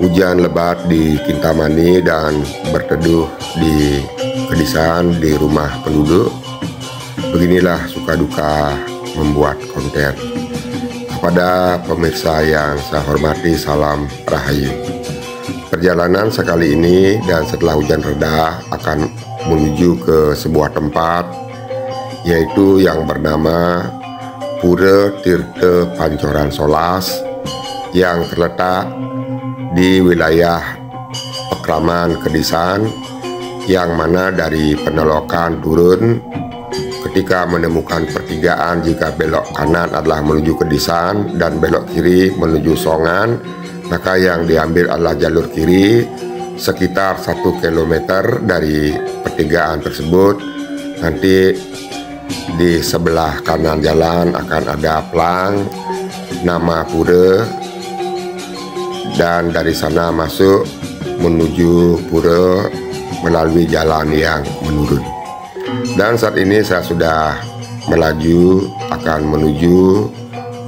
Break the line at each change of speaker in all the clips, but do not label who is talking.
hujan lebat di Kintamani dan berteduh di Kedisan di rumah penduduk. Beginilah suka duka membuat konten. Kepada pemirsa yang saya hormati, salam rahayu. Perjalanan sekali ini dan setelah hujan reda akan menuju ke sebuah tempat, yaitu yang bernama Pura Tirta Pancoran Solas, yang terletak di wilayah Pekraman Kedisan, yang mana dari Penolokan turun ketika menemukan pertigaan jika belok kanan adalah menuju Kedisan dan belok kiri menuju Songan, maka yang diambil adalah jalur kiri sekitar 1 km dari pertigaan tersebut. Nanti di sebelah kanan jalan akan ada plang nama pura, dan dari sana masuk menuju pura melalui jalan yang menurun. Dan saat ini saya sudah melaju akan menuju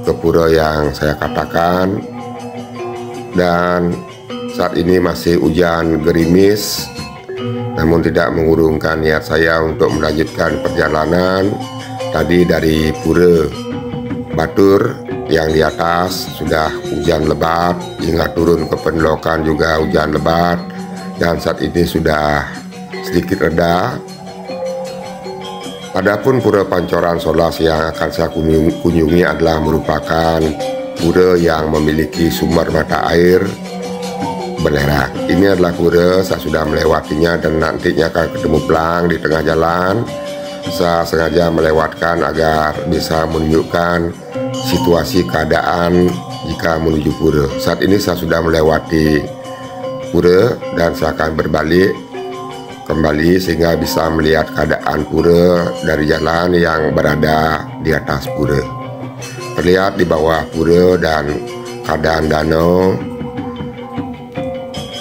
ke pura yang saya katakan, dan saat ini masih hujan gerimis, namun tidak mengurungkan niat saya untuk melanjutkan perjalanan. Tadi dari Pura Batur yang di atas sudah hujan lebat, hingga turun ke Penolokan juga hujan lebat, dan saat ini sudah sedikit reda. Adapun Pura Pancoran Solas yang akan saya kunjungi adalah merupakan pura yang memiliki sumber mata air belerang. Ini adalah pura, saya sudah melewatinya dan nantinya akan ketemu plang di tengah jalan. Saya sengaja melewatkan agar bisa menunjukkan situasi keadaan jika menuju pura. Saat ini saya sudah melewati pura dan saya akan berbalik kembali sehingga bisa melihat keadaan pura dari jalan yang berada di atas pura. Terlihat di bawah pura dan keadaan danau,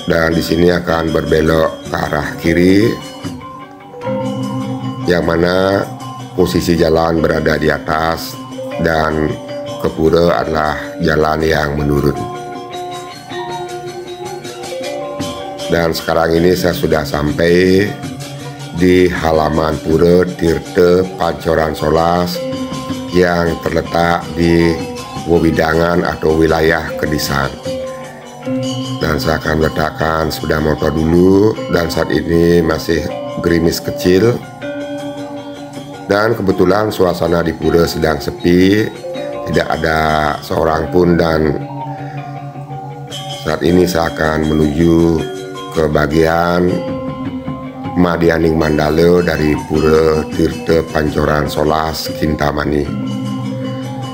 dan di sini akan berbelok ke arah kiri, yang mana posisi jalan berada di atas dan ke pura adalah jalan yang menurun. Dan sekarang ini saya sudah sampai di halaman Pura Tirta Pancoran Solas yang terletak di Wewidangan atau wilayah Kedisan. Dan saya akan meletakkan sepeda motor dulu, dan saat ini masih gerimis kecil, dan kebetulan suasana di pura sedang sepi, tidak ada seorang pun. Dan saat ini saya akan menuju ke bagian Madianing Mandala dari Pura Tirta Pancoran Solas Kintamani.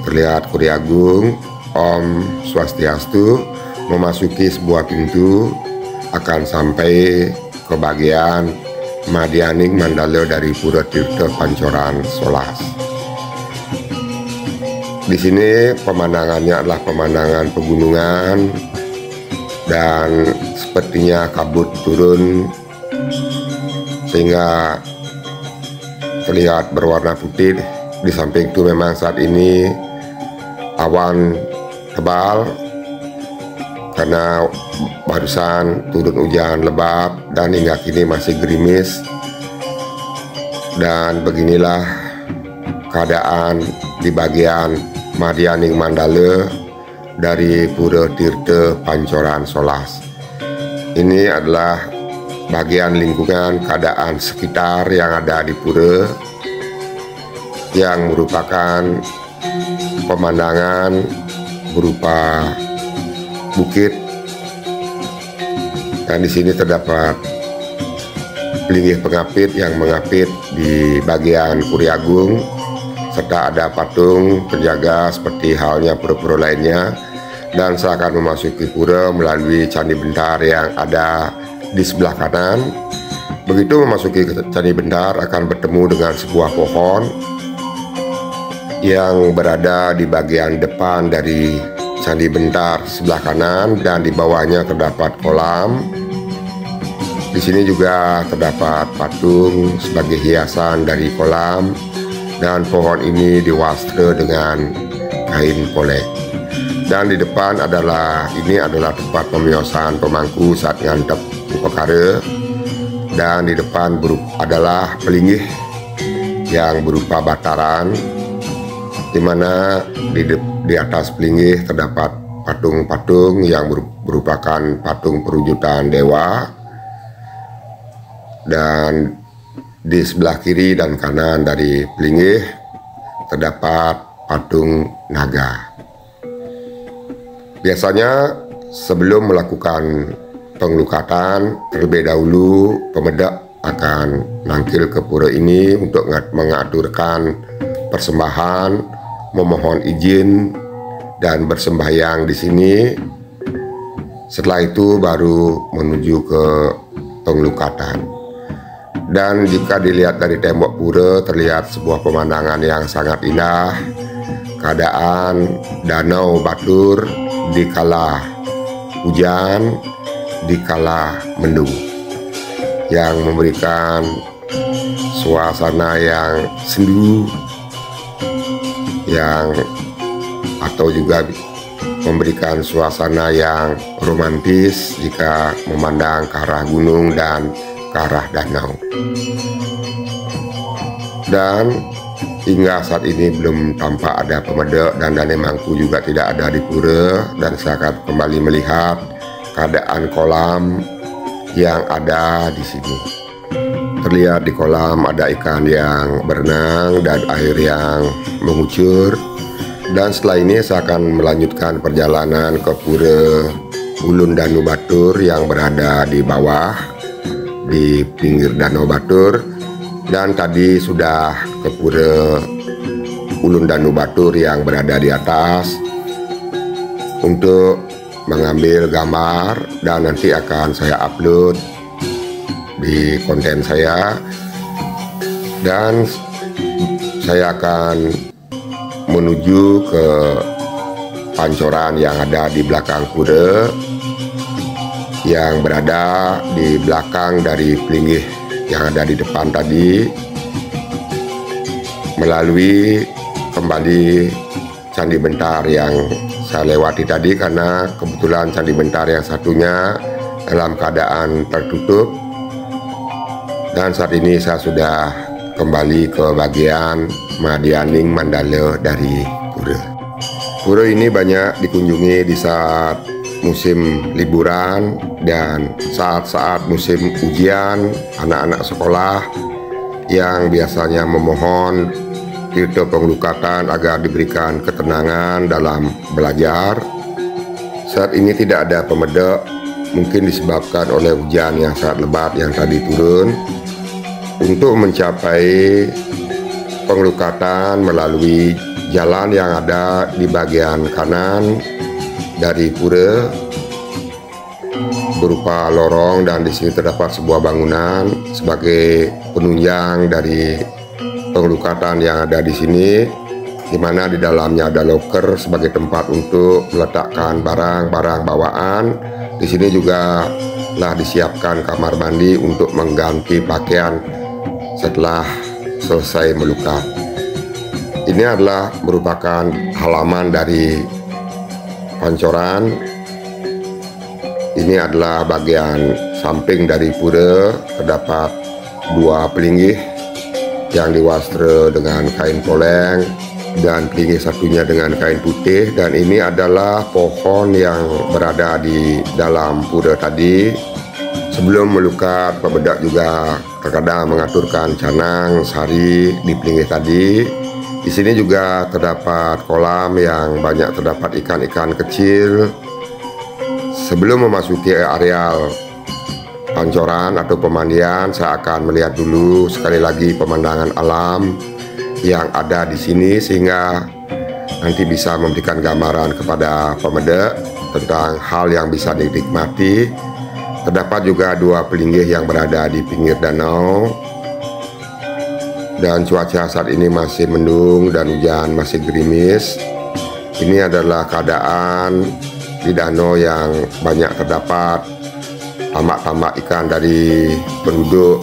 Terlihat Kuri Agung Om Swastiastu memasuki sebuah pintu, akan sampai ke bagian Madianing Mandala dari Pura Tirta Pancoran Solas. Di sini pemandangannya adalah pemandangan pegunungan, dan sepertinya kabut turun sehingga terlihat berwarna putih. Di samping itu memang saat ini awan tebal karena barusan turun hujan lebat dan hingga kini masih gerimis. Dan beginilah keadaan di bagian Madianing Mandala dari Pura Tirta Pancoran Solas. Ini adalah bagian lingkungan keadaan sekitar yang ada di pura, yang merupakan pemandangan berupa bukit, dan di sini terdapat linggih pengapit yang mengapit di bagian Kuri Agung, serta ada patung penjaga seperti halnya pura-pura lainnya. Dan saya akan memasuki pura melalui Candi Bentar yang ada di sebelah kanan. Begitu memasuki Candi Bentar akan bertemu dengan sebuah pohon yang berada di bagian depan dari Candi Bentar sebelah kanan, dan di bawahnya terdapat kolam. Di sini juga terdapat patung sebagai hiasan dari kolam, dan pohon ini diwastra dengan kain polek. Dan di depan ini adalah tempat pemiosan pemangku saat ngantep upakara. Dan di depan adalah pelinggih yang berupa bataran, di mana di atas pelinggih terdapat patung-patung yang merupakan patung perwujudan dewa. Dan di sebelah kiri dan kanan dari pelinggih terdapat patung naga. Biasanya sebelum melakukan pengelukatan, terlebih dahulu pemedak akan nangkil ke pura ini untuk mengaturkan persembahan, memohon izin dan bersembahyang di sini. Setelah itu baru menuju ke pengelukatan. Dan jika dilihat dari tembok pura, terlihat sebuah pemandangan yang sangat indah. Keadaan danau Batur di kala hujan, di kala mendung, yang memberikan suasana yang sendu, atau juga memberikan suasana yang romantis jika memandang ke arah gunung dan ke arah danau. Dan hingga saat ini belum tampak ada pemedak dan Dane Mangku juga tidak ada di pura. Dan saya akan kembali melihat keadaan kolam yang ada di sini. Terlihat di kolam ada ikan yang berenang dan air yang mengucur. Dan setelah ini saya akan melanjutkan perjalanan ke pura Ulun Danu Batur yang berada di bawah, di pinggir Danau Batur. Dan tadi sudah ke pura Ulun Danu Batur yang berada di atas untuk mengambil gambar, dan nanti akan saya upload di konten saya. Dan saya akan menuju ke pancoran yang ada di belakang pura, yang berada di belakang dari pelinggih yang ada di depan tadi, melalui kembali Candi Bentar yang saya lewati tadi, karena kebetulan Candi Bentar yang satunya dalam keadaan tertutup. Dan saat ini saya sudah kembali ke bagian Madianing Mandala dari pura. Pura ini banyak dikunjungi di saat musim liburan dan saat-saat musim ujian anak-anak sekolah yang biasanya memohon tirta pengelukatan agar diberikan ketenangan dalam belajar. Saat ini tidak ada pemedak, mungkin disebabkan oleh hujan yang sangat lebat yang tadi turun. Untuk mencapai pengelukatan melalui jalan yang ada di bagian kanan dari pura berupa lorong, dan di sini terdapat sebuah bangunan sebagai penunjang dari pengelukatan yang ada di sini, di mana di dalamnya ada loker sebagai tempat untuk meletakkan barang-barang bawaan. Di sini juga telah disiapkan kamar mandi untuk mengganti pakaian setelah selesai melukat. Ini adalah merupakan halaman dari pancoran. Ini adalah bagian samping dari pura. Terdapat dua pelinggih yang diwastra dengan kain poleng dan pelinggih satunya dengan kain putih. Dan ini adalah pohon yang berada di dalam pura tadi. Sebelum melukat, pemedak juga terkadang mengaturkan canang sari di pelinggih tadi. Di sini juga terdapat kolam yang banyak terdapat ikan-ikan kecil. Sebelum memasuki areal pancoran atau pemandian, saya akan melihat dulu sekali lagi pemandangan alam yang ada di sini, sehingga nanti bisa memberikan gambaran kepada pemedak tentang hal yang bisa dinikmati. Terdapat juga dua pelinggih yang berada di pinggir danau. Dan cuaca saat ini masih mendung dan hujan masih gerimis. Ini adalah keadaan di danau yang banyak terdapat tambak-tambak ikan dari penduduk.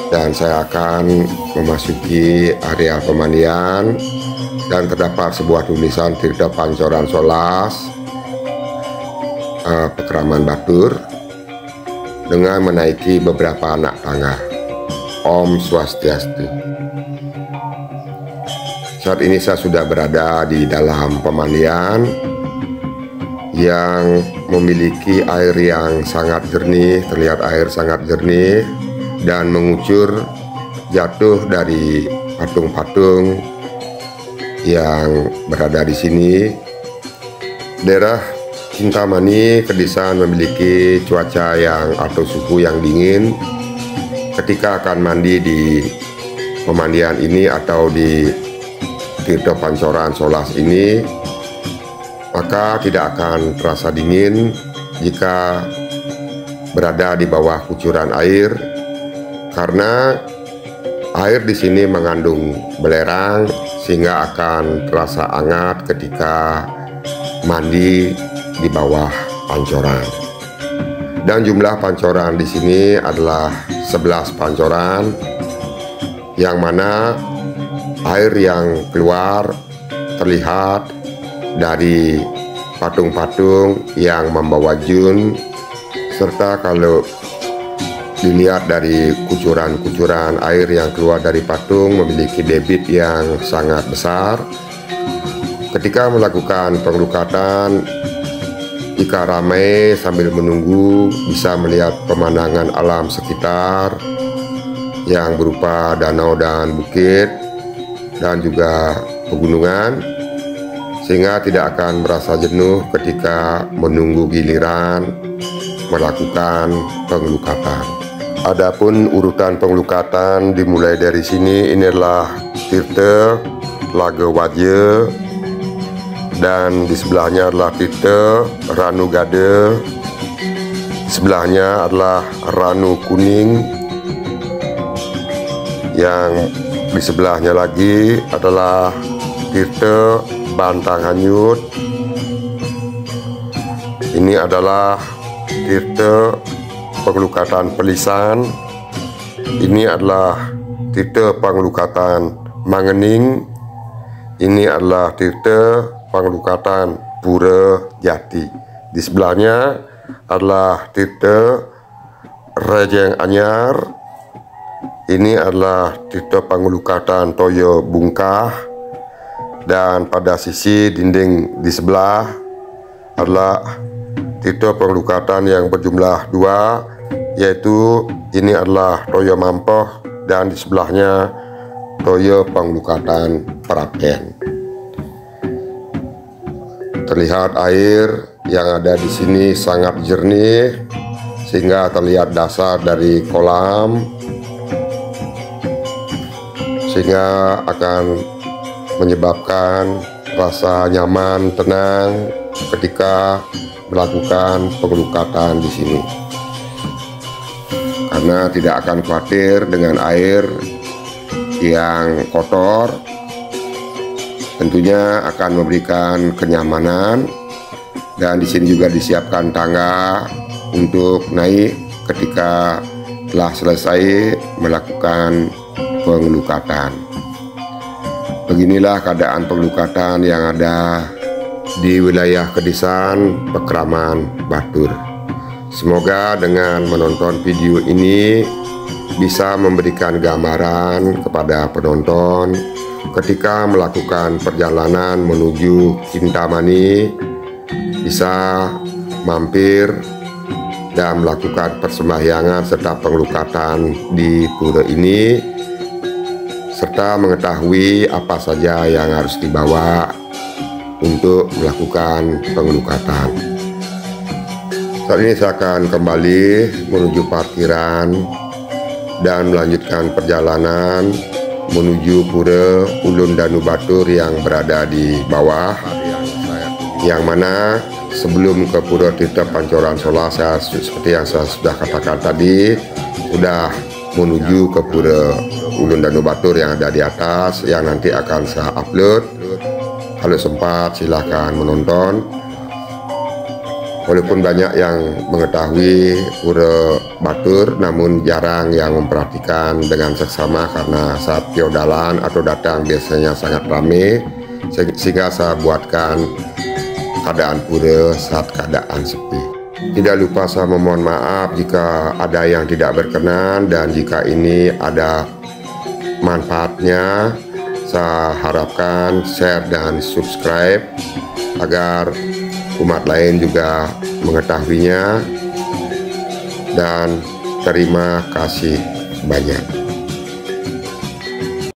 Dan saya akan memasuki area pemandian dan terdapat sebuah tulisan Tirta Pancoran Solas Pekraman Batur dengan menaiki beberapa anak tangga. Om Swastiastu. Saat ini saya sudah berada di dalam pemandian yang memiliki air yang sangat jernih, terlihat air sangat jernih dan mengucur jatuh dari patung-patung yang berada di sini. Daerah Kintamani, Kedisan memiliki cuaca yang atau suhu yang dingin. Ketika akan mandi di pemandian ini atau di Tirta Pancoran Solas ini, maka tidak akan terasa dingin jika berada di bawah kucuran air, karena air di sini mengandung belerang sehingga akan terasa hangat ketika mandi di bawah pancoran. Dan jumlah pancoran di sini adalah 11 pancoran, yang mana air yang keluar terlihat dari patung-patung yang membawa jun, serta kalau dilihat dari kucuran-kucuran air yang keluar dari patung memiliki debit yang sangat besar. Ketika melakukan pengelukatan, jika ramai sambil menunggu bisa melihat pemandangan alam sekitar yang berupa danau dan bukit dan juga pegunungan, sehingga tidak akan merasa jenuh ketika menunggu giliran melakukan pengelukatan. Adapun urutan pengelukatan dimulai dari sini. Ini adalah Tirta Laga Waja, dan di sebelahnya adalah Tirta Ranu Gada, di sebelahnya adalah Ranu Kuning, yang di sebelahnya lagi adalah Tirta Bantang Hanyut. Ini adalah Tirta Pengelukatan Pelisan. Ini adalah Tirta Pengelukatan Mangening. Ini adalah Tirta Pengelukatan Pura Jati. Di sebelahnya adalah Tirta Rejeng Anyar. Ini adalah Tirta Pengelukatan Toyo Bungkah. Dan pada sisi dinding di sebelah adalah Tirta Pengelukatan yang berjumlah 2, yaitu ini adalah Toyo Mampoh dan di sebelahnya Toyo Pengelukatan Praten. Terlihat air yang ada di sini sangat jernih sehingga terlihat dasar dari kolam, sehingga akan menyebabkan rasa nyaman, tenang ketika melakukan pengelukatan di sini, karena tidak akan khawatir dengan air yang kotor. Tentunya akan memberikan kenyamanan, dan di sini juga disiapkan tangga untuk naik ketika telah selesai melakukan pengelukatan. Beginilah keadaan pengelukatan yang ada di wilayah Kedisan Pekraman Batur. Semoga dengan menonton video ini bisa memberikan gambaran kepada penonton ketika melakukan perjalanan menuju Kintamani, bisa mampir dan melakukan persembahyangan serta pengelukatan di pura ini, serta mengetahui apa saja yang harus dibawa untuk melakukan pengelukatan. Saat ini saya akan kembali menuju parkiran dan melanjutkan perjalanan menuju Pura Ulun Danu Batur yang berada di bawah, yang mana sebelum ke Pura Tirta Pancoran Solas, seperti yang saya sudah katakan tadi, sudah menuju ke Pura Ulun Danu Batur yang ada di atas, yang nanti akan saya upload. Kalau sempat silahkan menonton. Walaupun banyak yang mengetahui Pura Batur, namun jarang yang memperhatikan dengan seksama karena saat feodalan atau datang biasanya sangat ramai. sehingga saya buatkan keadaan pura saat keadaan sepi. Tidak lupa saya memohon maaf jika ada yang tidak berkenan, dan jika ini ada manfaatnya, saya harapkan share dan subscribe agar umat lain juga mengetahuinya, dan terima kasih banyak.